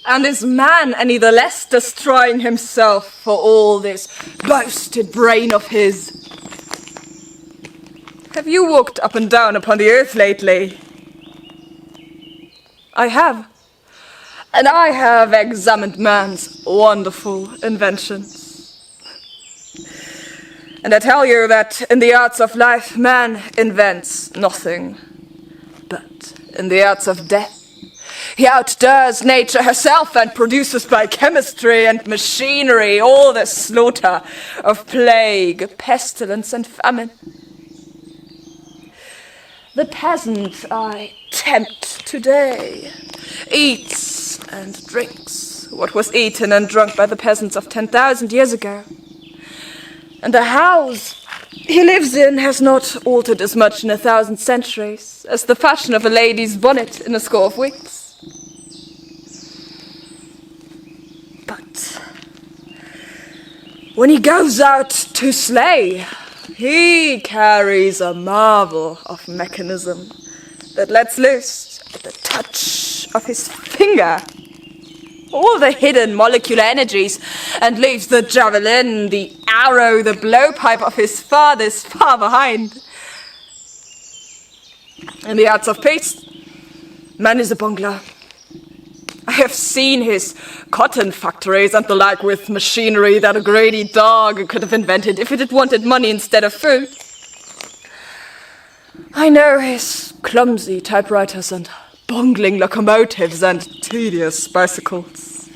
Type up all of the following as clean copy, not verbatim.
And is man any the less destroying himself for all this boasted brain of his? Have you walked up and down upon the earth lately? I have. And I have examined man's wonderful inventions. And I tell you that in the arts of life, man invents nothing. But in the arts of death, he outdoes nature herself and produces by chemistry and machinery all the slaughter of plague, pestilence, and famine. The peasant I tempt today eats and drinks what was eaten and drunk by the peasants of 10,000 years ago. And the house he lives in has not altered as much in 1,000 centuries as the fashion of a lady's bonnet in a score of weeks. But when he goes out to slay, he carries a marvel of mechanism that lets loose at the touch of his finger all the hidden molecular energies and leaves the javelin, the arrow, the blowpipe of his fathers far behind. In the arts of peace, man is a bungler. I have seen his cotton factories and the like with machinery that a greedy dog could have invented if it had wanted money instead of food. I know his clumsy typewriters and bungling locomotives and tedious bicycles.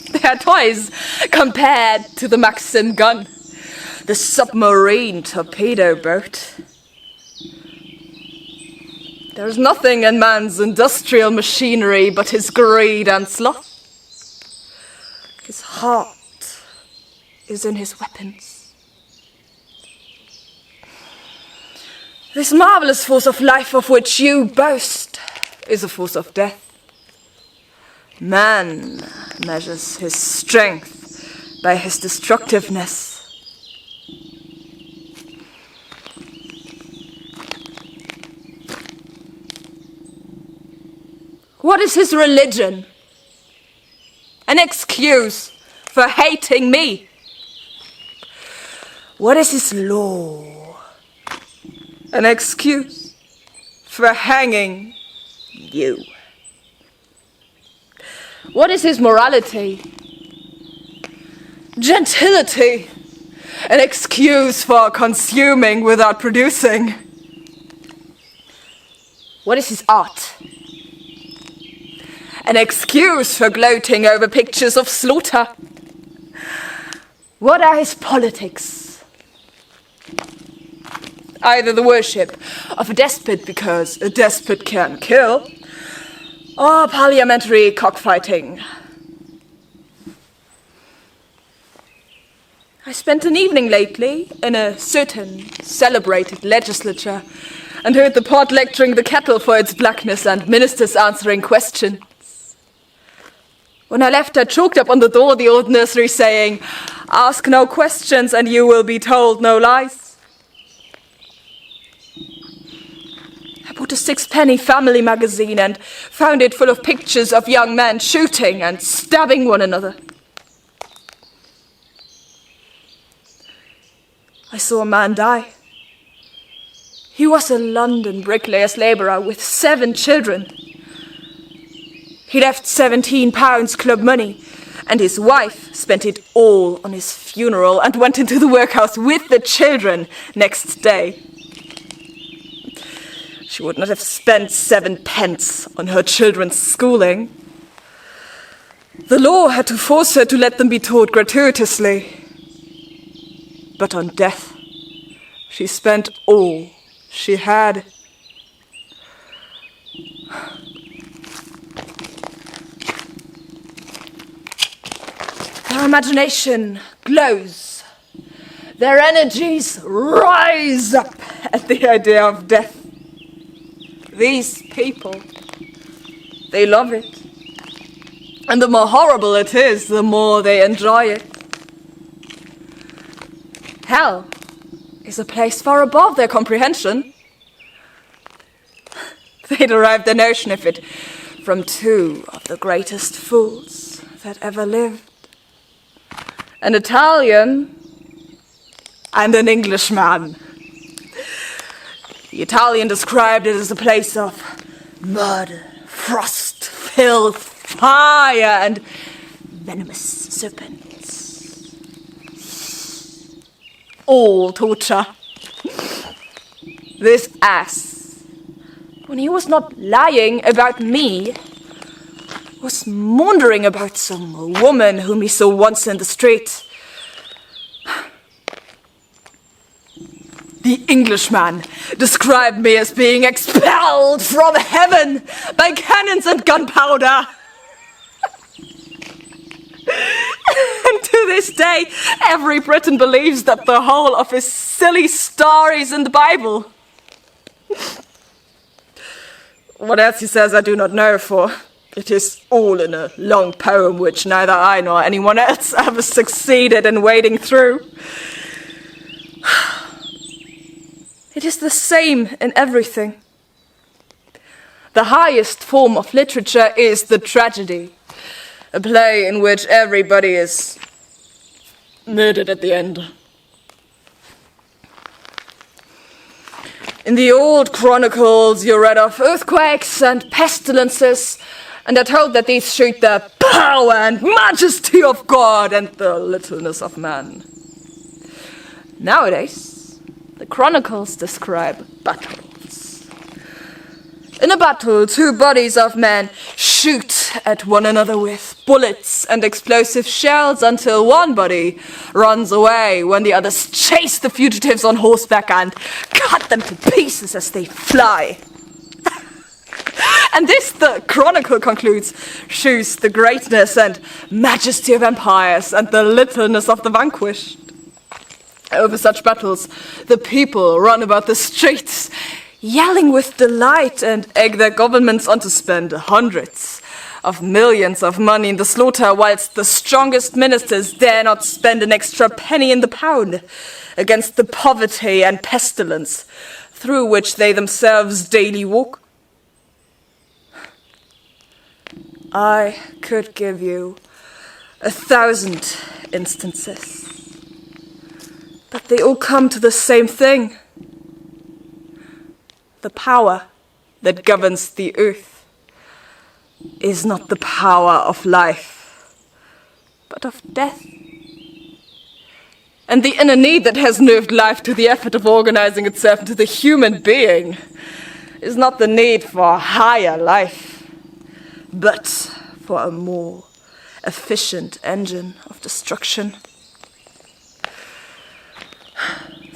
They are toys compared to the Maxim gun, the submarine torpedo boat. There is nothing in man's industrial machinery but his greed and sloth. His heart is in his weapons. This marvelous force of life of which you boast is a force of death. Man measures his strength by his destructiveness. What is his religion? An excuse for hating me. What is his law? An excuse for hanging you. What is his morality? Gentility. An excuse for consuming without producing. What is his art? An excuse for gloating over pictures of slaughter. What are his politics? Either the worship of a despot because a despot can kill, or parliamentary cockfighting. I spent an evening lately in a certain celebrated legislature and heard the pot lecturing the kettle for its blackness and ministers answering questions. When I left, I chalked up on the door the old nursery saying, "Ask no questions and you will be told no lies." I bought a 6-penny family magazine and found it full of pictures of young men shooting and stabbing one another. I saw a man die. He was a London bricklayer's labourer with 7 children. He left £17 club money, and his wife spent it all on his funeral and went into the workhouse with the children next day. She would not have spent 7 pence on her children's schooling. The law had to force her to let them be taught gratuitously. But on death, she spent all she had. Their imagination glows. Their energies rise up at the idea of death. These people, they love it. And the more horrible it is, the more they enjoy it. Hell is a place far above their comprehension. They derive their notion of it from two of the greatest fools that ever lived. An Italian and an Englishman. The Italian described it as a place of mud, frost, filth, fire, and venomous serpents. All torture. This ass, when he was not lying about me, was maundering about some woman whom he saw once in the street. The Englishman described me as being expelled from heaven by cannons and gunpowder. And to this day, every Briton believes that the whole of his silly story is in the Bible. What else he says I do not know, for it is all in a long poem which neither I nor anyone else ever succeeded in wading through. It is the same in everything. The highest form of literature is the tragedy, a play in which everybody is murdered at the end. In the old chronicles you read of earthquakes and pestilences, and are told that these showed the power and majesty of God and the littleness of man. Nowadays, the chronicles describe battles. In a battle, two bodies of men shoot at one another with bullets and explosive shells until one body runs away when the others chase the fugitives on horseback and cut them to pieces as they fly. And this, the chronicle concludes, shows the greatness and majesty of empires and the littleness of the vanquished. Over such battles, the people run about the streets, yelling with delight, and egg their governments on to spend hundreds of millions of money in the slaughter, whilst the strongest ministers dare not spend an extra penny in the pound against the poverty and pestilence through which they themselves daily walk. I could give you 1,000 instances, but they all come to the same thing. The power that governs the earth is not the power of life, but of death. And the inner need that has nerved life to the effort of organizing itself into the human being is not the need for higher life, but for a more efficient engine of destruction.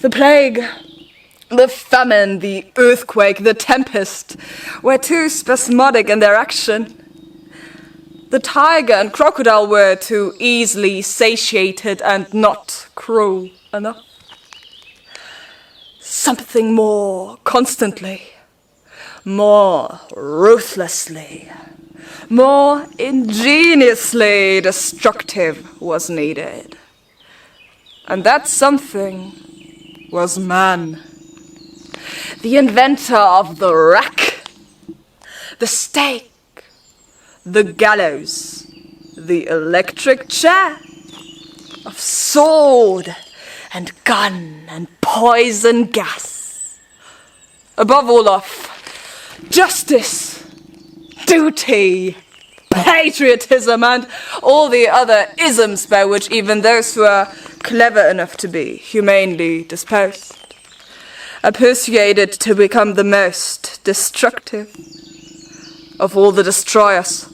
The plague, the famine, the earthquake, the tempest were too spasmodic in their action. The tiger and crocodile were too easily satiated and not cruel enough. Something more constantly, more ruthlessly, more ingeniously destructive was needed. And that something was man. The inventor of the rack, the stake, the gallows, the electric chair, of sword and gun and poison gas. Above all of justice, duty, patriotism, and all the other isms by which even those who are clever enough to be humanely disposed are persuaded to become the most destructive of all the destroyers.